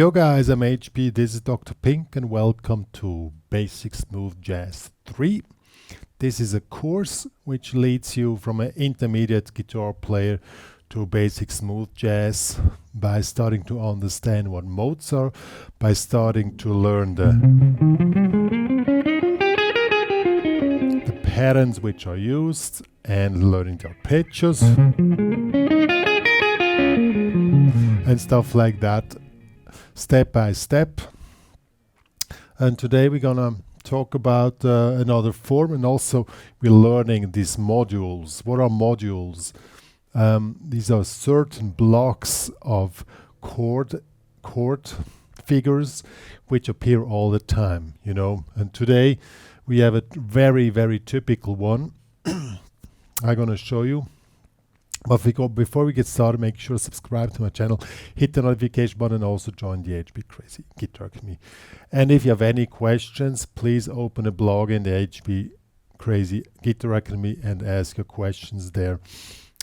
Yo guys, I'm HP, this is Dr. Pink and welcome to Basic Smooth Jazz 3. This is a course which leads you from an intermediate guitar player to basic smooth jazz by starting to understand what modes are, by starting to learn the patterns which are used and learning the arpeggios and stuff like that, step by step. And today we're gonna talk about another form, and also we're learning these modules. What are modules? These are certain blocks of chord figures which appear all the time, you know. And today we have a very typical one. I'm gonna show you. But before we get started, make sure to subscribe to my channel, hit the notification button, and also join the HPCrazy Guitar Academy. And if you have any questions, please open a blog in the HPCrazy Guitar Academy and ask your questions there.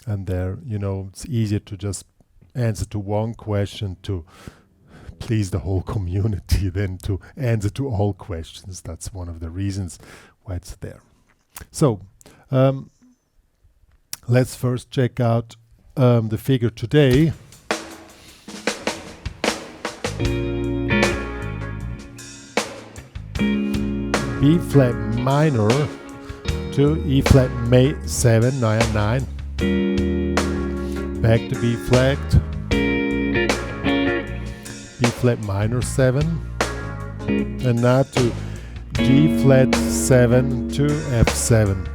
And there, you know, it's easier to just answer to one question to please the whole community than to answer to all questions. That's one of the reasons why it's there. So, let's first check out the figure today. B flat minor to E flat 7, 9, back to B flat minor 7, and now to G flat 7 to F7.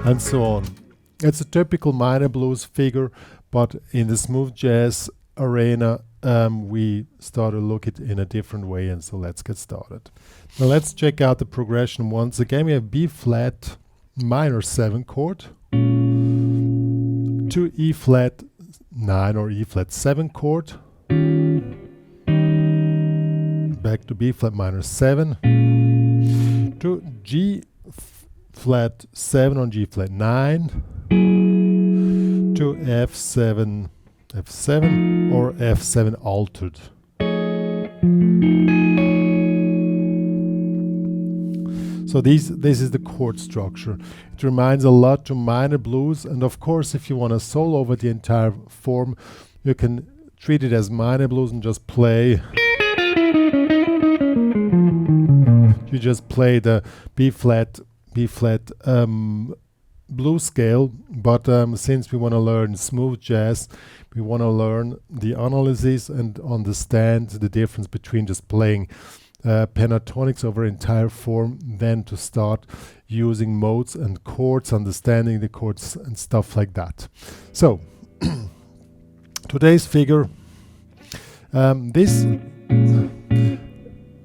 And so on. It's a typical minor blues figure, but in the smooth jazz arena, we start to look at it in a different way, and so let's get started. Now let's check out the progression once again. We have B flat minor 7 chord to E flat 9 or E flat 7 chord, back to B flat minor 7 to G flat 7 on G flat 9 to F7 or F7 altered. So this is the chord structure. It reminds a lot to minor blues, and of course if you want to solo over the entire form, you can treat it as minor blues and just play. You just play the B flat blues scale, but since we want to learn smooth jazz, we want to learn the analysis and understand the difference between just playing pentatonics over entire form, then to start using modes and chords, understanding the chords and stuff like that. So today's figure, this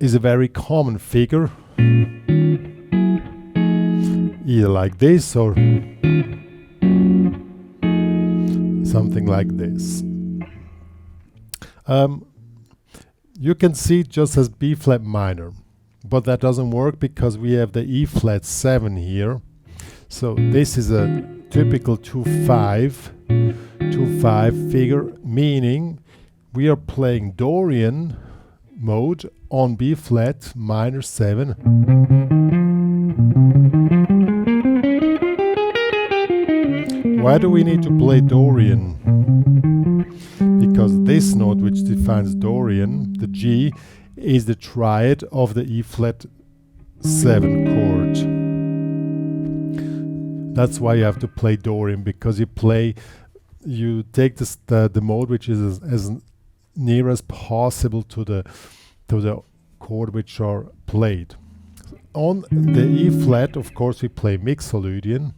is a very common figure, either like this or something like this. You can see it just as B flat minor, but that doesn't work because we have the E flat 7 here. So this is a typical 2-5 figure, meaning we are playing Dorian mode on B flat minor 7. Why do we need to play Dorian? Because this note which defines Dorian, the G, is the triad of the E flat 7 chord. That's why you have to play Dorian, because you take the mode which is as near as possible to the chord which are played. On the E flat, of course, we play Mixolydian.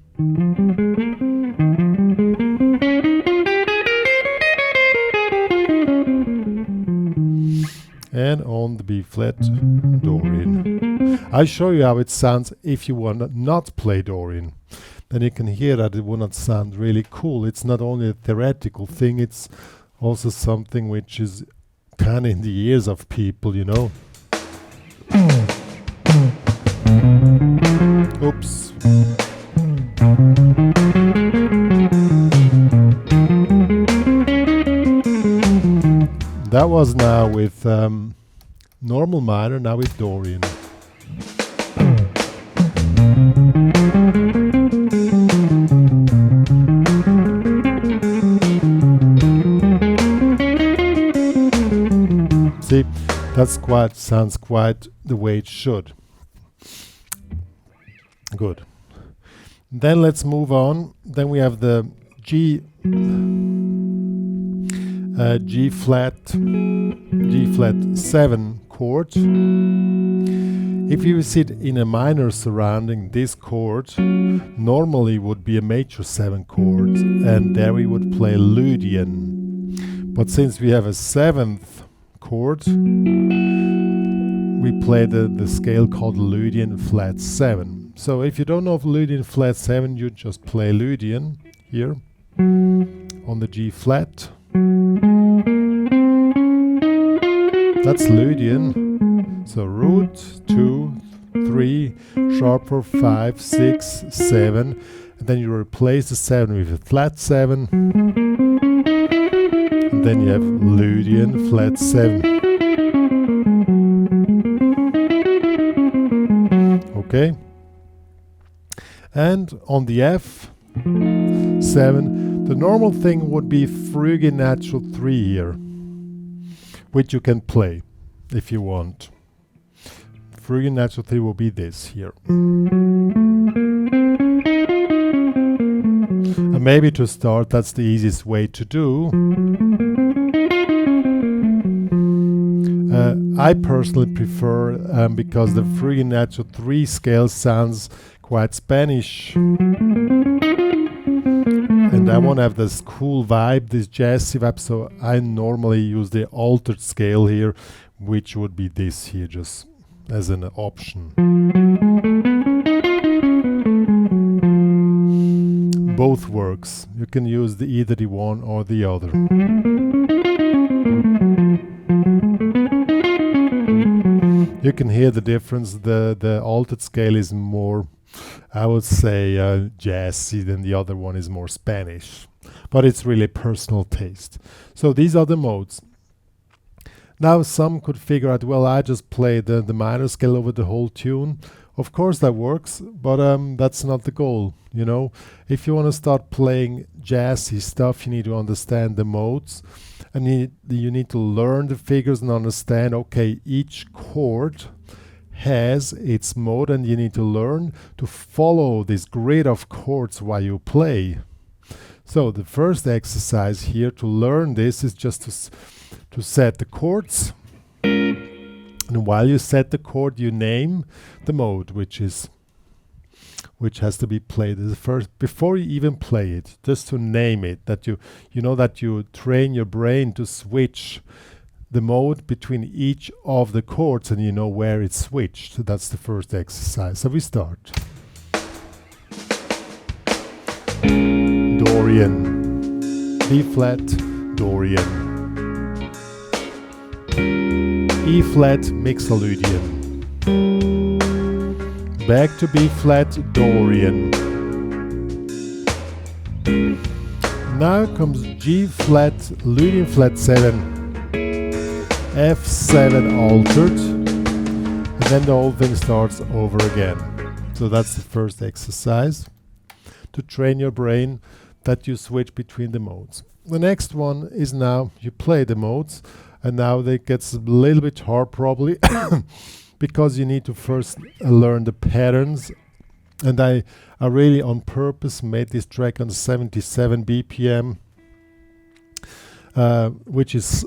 And on the B flat, Dorian. I'll show you how it sounds if you want to not play Dorian. Then you can hear that it will not sound really cool. It's not only a theoretical thing, it's also something which is kind of in the ears of people, you know. Oops. That was now with normal minor, now with Dorian. See, sounds quite the way it should. Good. Then let's move on. Then we have the G flat 7 chord. If you sit in a minor surrounding, this chord normally would be a major 7 chord, and there we would play Lydian. But since we have a 7th chord, we play the scale called Lydian flat 7. So if you don't know Lydian flat 7, you just play Lydian here on the G flat. That's Lydian. So root 2, 3, sharper 5, 6, 7, and then you replace the 7 with a flat 7, and then you have Lydian flat 7. Okay, and on the F7, the normal thing would be Fugue natural 3 here, which you can play if you want. Fugue natural 3 will be this here. And maybe to start, that's the easiest way to do. I personally prefer, because the Fugue natural 3 scale sounds quite Spanish. And I want to have this cool vibe, this jazzy vibe, so I normally use the altered scale here, which would be this here, just as an option. Both works. You can use either the one or the other. You can hear the difference. The altered scale is more, I would say, jazzy, than the other one is more Spanish. But it's really personal taste. So these are the modes. Now some could figure out, well, I just play the minor scale over the whole tune. Of course that works, but that's not the goal, you know. If you want to start playing jazzy stuff, you need to understand the modes. And you need to learn the figures and understand, okay, each chord has its mode, and you need to learn to follow this grid of chords while you play. So the first exercise here to learn this is just to set the chords, and while you set the chord, you name the mode, which has to be played as the first, before you even play it, just to name it, that you know that you train your brain to switch the mode between each of the chords, and you know where it's switched. That's the first exercise. So we start. Dorian, B flat, Dorian, E flat, Mixolydian, back to B flat, Dorian. Now comes G flat, Lydian flat 7, F7 altered, and then the whole thing starts over again. So that's the first exercise, to train your brain that you switch between the modes. The next one is now you play the modes, and now it gets a little bit hard probably because you need to first learn the patterns. And I really on purpose made this track on 77 BPM, which is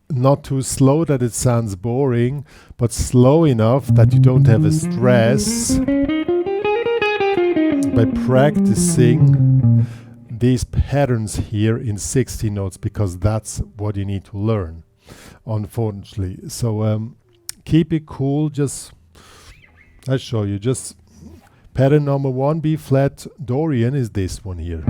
not too slow that it sounds boring, but slow enough that you don't have a stress. By practicing these patterns here in 16 notes, because that's what you need to learn, unfortunately. So keep it cool. Just I'll show you. Just pattern number 1, B flat Dorian, is this one here.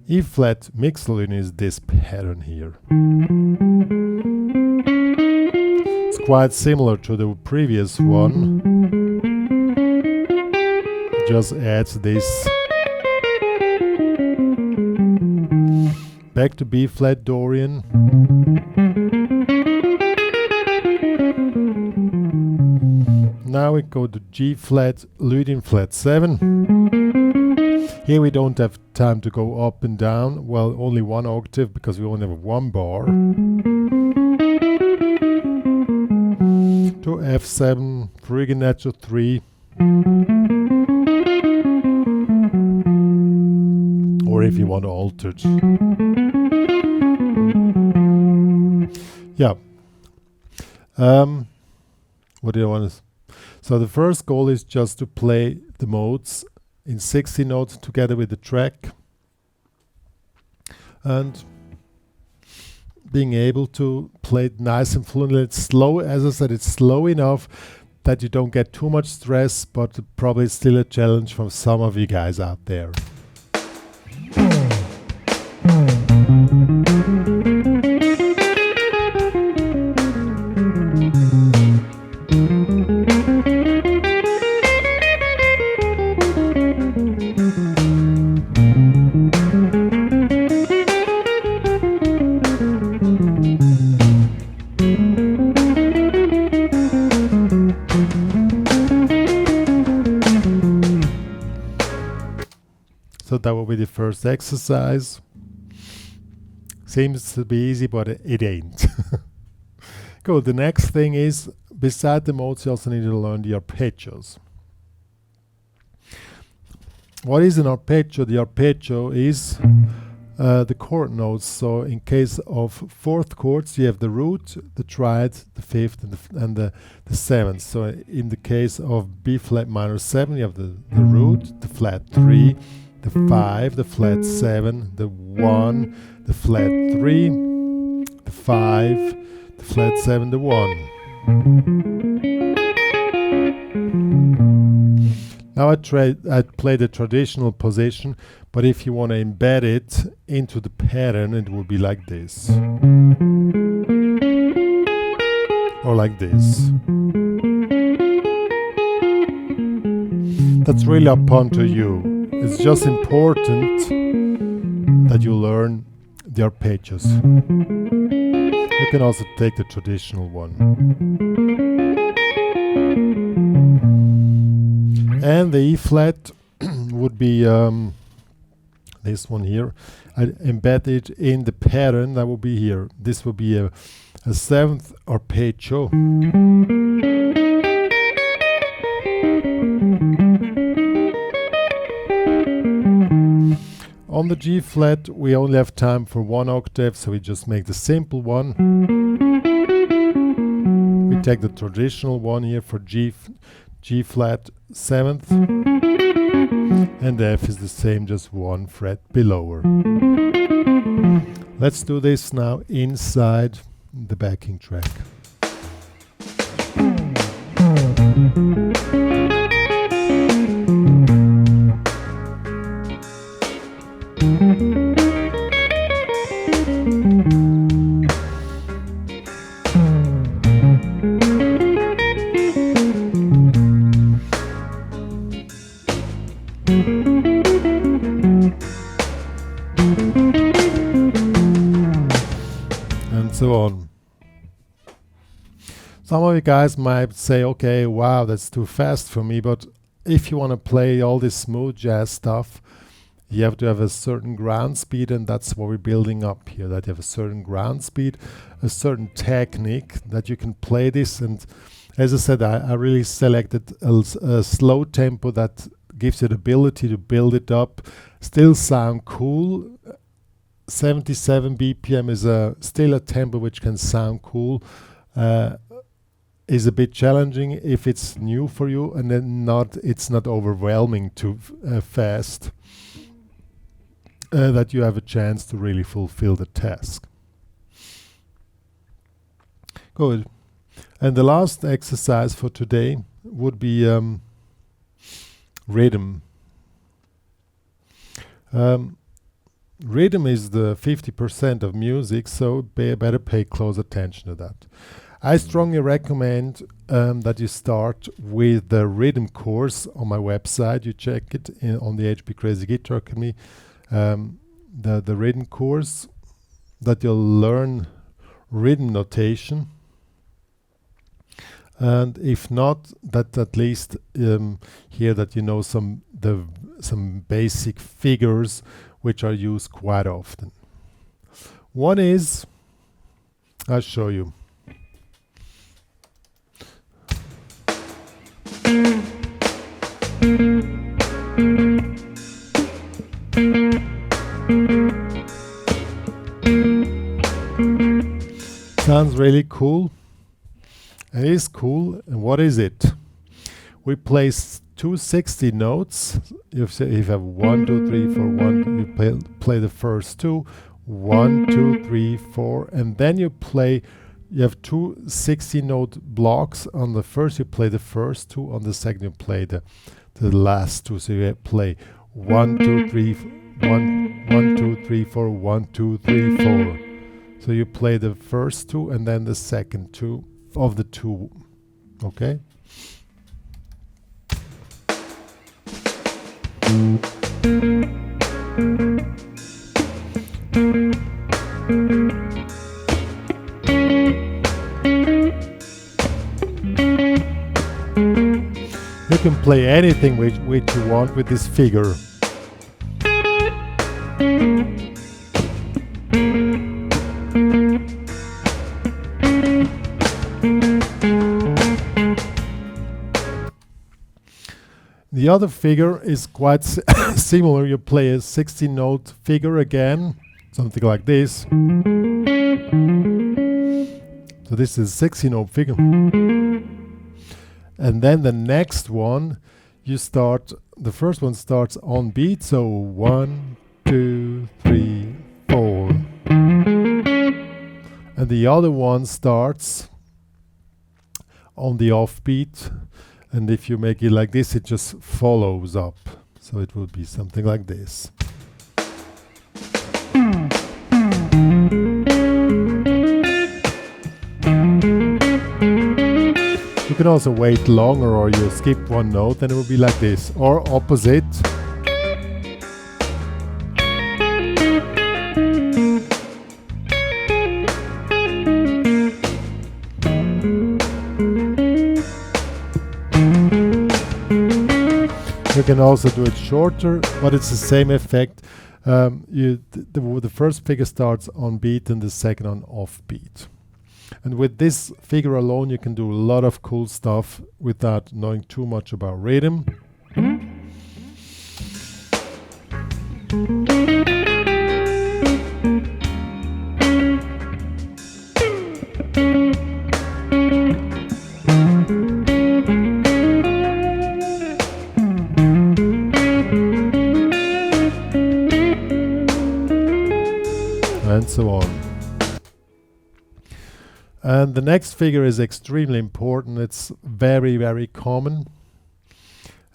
E flat Mixolydian is this pattern here. It's quite similar to the previous one. just adds this. Back to B flat Dorian. Now we go to G flat, leading flat 7. Here we don't have time to go up and down, well, only one octave because we only have one bar. To F7, frigid natural 3. Or if you want altered. Yeah. What do I want to... So the first goal is just to play the modes in 60 notes together with the track. And being able to play it nice and fluently. It's slow, as I said, it's slow enough that you don't get too much stress, but probably still a challenge for some of you guys out there. So that will be the first exercise. Seems to be easy, but it ain't. Good. The next thing is, beside the modes, you also need to learn the arpeggios. What is an arpeggio? The arpeggio is the chord notes. So in case of fourth chords, you have the root, the triad, the fifth, and the seventh. So in the case of B flat minor 7, you have the root, the flat 3, the 5, the flat 7, the 1, the flat 3, the 5, the flat 7, the 1. Now I play the traditional position, but if you want to embed it into the pattern, it will be like this. Or like this. That's really up onto you. It's just important that you learn the arpeggios. You can also take the traditional one. And the E flat would be this one here. I embed it in the pattern that will be here. This will be a seventh arpeggio. On the G flat, we only have time for one octave, so we just make the simple one. We take the traditional one here for G flat 7th, and F is the same, just one fret below her. Let's do this now inside the backing track. And so on. Some of you guys might say, okay, wow, that's too fast for me, but if you want to play all this smooth jazz stuff, you have to have a certain ground speed, and that's what we're building up here, that you have a certain ground speed, a certain technique that you can play this. And as I said, I really selected a slow tempo that gives you the ability to build it up, still sound cool. 77 BPM is still a tempo which can sound cool. Is a bit challenging if it's new for you, and then it's not overwhelming too fast. That you have a chance to really fulfill the task. Good. And the last exercise for today would be rhythm. Rhythm is the 50% of music, so better pay close attention to that. I strongly recommend that you start with the rhythm course on my website. You check it on the HPCrazy Guitar Academy. The rhythm course, that you'll learn rhythm notation, and if not, that at least here that you know some basic figures which are used quite often. One is, I'll show you. Sounds really cool. It is cool. And what is it? We play 260 notes. If you have 1, 2, 3, 4, 1, you play the first two. 1, 2, 3, 4, and then you have two 60-note blocks. On the first you play the first two, on the second you play the last two. So you play 1, 2, 3, 1, 2, 3, 4, 1, 2, 3, 4. So you play the first two and then the second two of the two. Okay? You can play anything which you want with this figure. The other figure is quite similar. You play a 60-note figure again, something like this. So this is a 60-note figure. And then the next one, the first one starts on beat, so 1, 2, 3, 4. And the other one starts on the offbeat, and if you make it like this, it just follows up. So it will be something like this. You can also wait longer, or you skip one note and it will be like this, or opposite. You can also do it shorter, but it's the same effect. The first figure starts on beat and the second on off beat. And with this figure alone, you can do a lot of cool stuff without knowing too much about rhythm. And so on. And the next figure is extremely important. It's very, very common.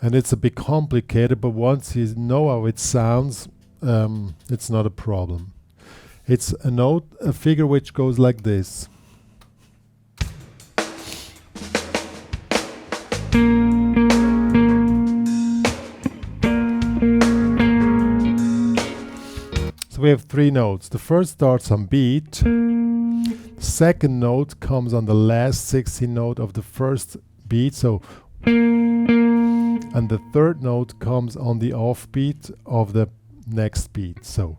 And it's a bit complicated, but once you know how it sounds, it's not a problem. It's a figure which goes like this. So we have three notes. The first starts on beat. Second note comes on the last 16 note of the first beat, so, and the third note comes on the off beat of the next beat. So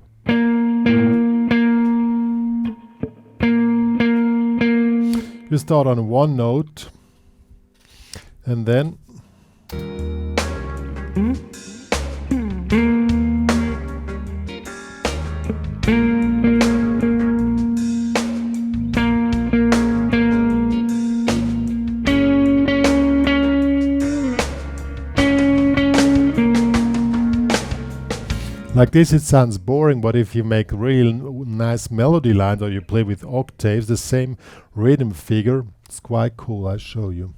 you start on one note and then like this. It sounds boring, but if you make real nice melody lines or you play with octaves, the same rhythm figure, it's quite cool. I'll show you.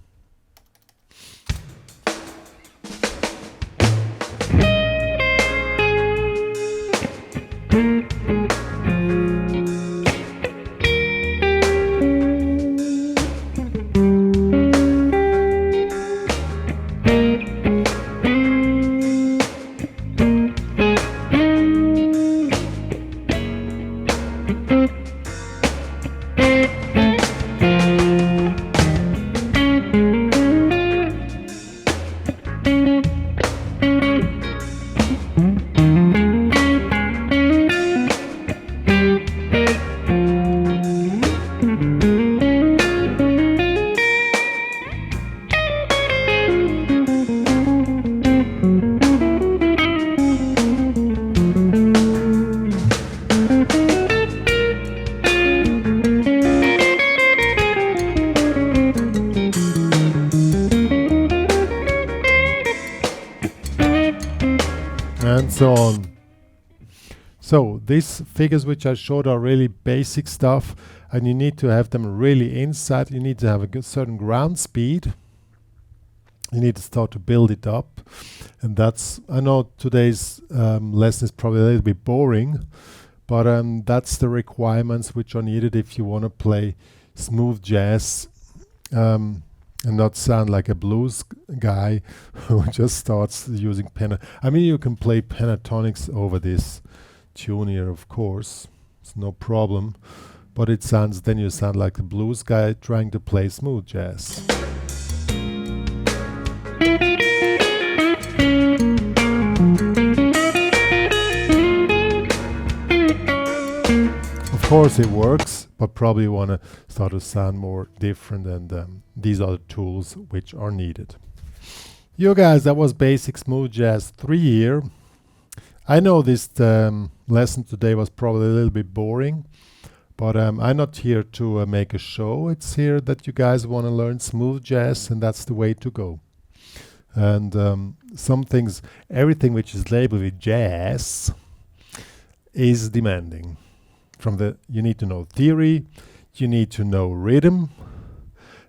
so on. So these figures which I showed are really basic stuff, and you need to have them really inside. You need to have a good certain ground speed. You need to start to build it up, and that's, I know today's lesson is probably a little bit boring, but that's the requirements which are needed if you want to play smooth jazz and not sound like a blues guy who just starts using I mean, you can play pentatonics over this tune here, of course, it's no problem, but it sounds, then you sound like a blues guy trying to play smooth jazz. Of course it works, but probably want to start to sound more different, and these are the tools which are needed. You guys, that was Basic Smooth Jazz 3 here. I know this lesson today was probably a little bit boring, but I'm not here to make a show. It's here that you guys want to learn smooth jazz, and that's the way to go. And some things, everything which is labeled with jazz is demanding. You need to know theory, you need to know rhythm,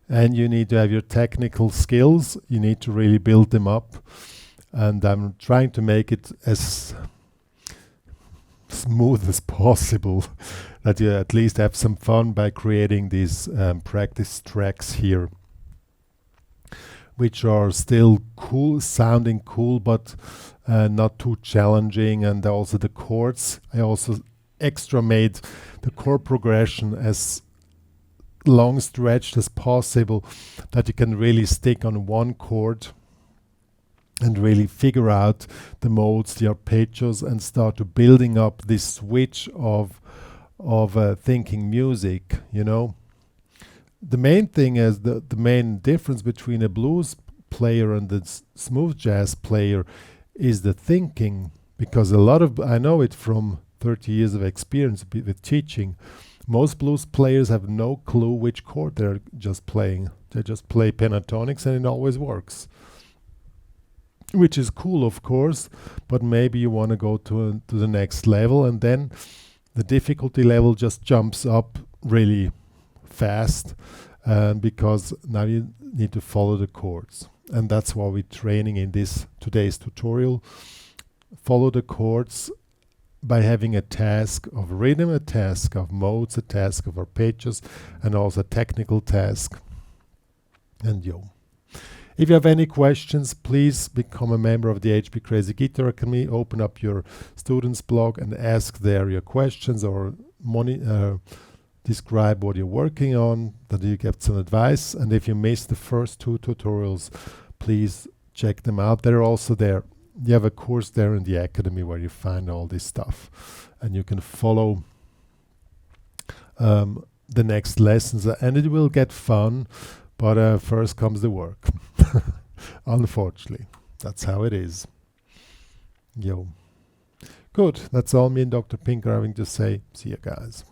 and you need to have your technical skills. You need to really build them up. And I'm trying to make it as smooth as possible, that you at least have some fun by creating these practice tracks here, which are still cool, sounding cool, but not too challenging. And also the chords, I also extra made the chord progression as long stretched as possible, that you can really stick on one chord and really figure out the modes, the arpeggios, and start to building up this switch of thinking music, you know. The main thing is the main difference between a blues player and the smooth jazz player is the thinking, because a lot of, I know it from 30 years of experience with teaching, most blues players have no clue which chord they're just playing. They just play pentatonics and it always works. Which is cool, of course, but maybe you want to go to the next level, and then the difficulty level just jumps up really fast, because now you need to follow the chords. And that's why we're training in today's tutorial. Follow the chords by having a task of rhythm, a task of modes, a task of arpeggios, and also a technical task. And if you have any questions, please become a member of the HPCrazy Guitar Academy. Open up your students blog and ask there your questions, or describe what you're working on, that you get some advice. And if you missed the first 2 tutorials, please check them out. They're also there. You have a course there in the academy where you find all this stuff, and you can follow the next lessons, and it will get fun, but first comes the work. Unfortunately, that's how it is. Good, that's all me and Dr. Pink are having to say. See you guys.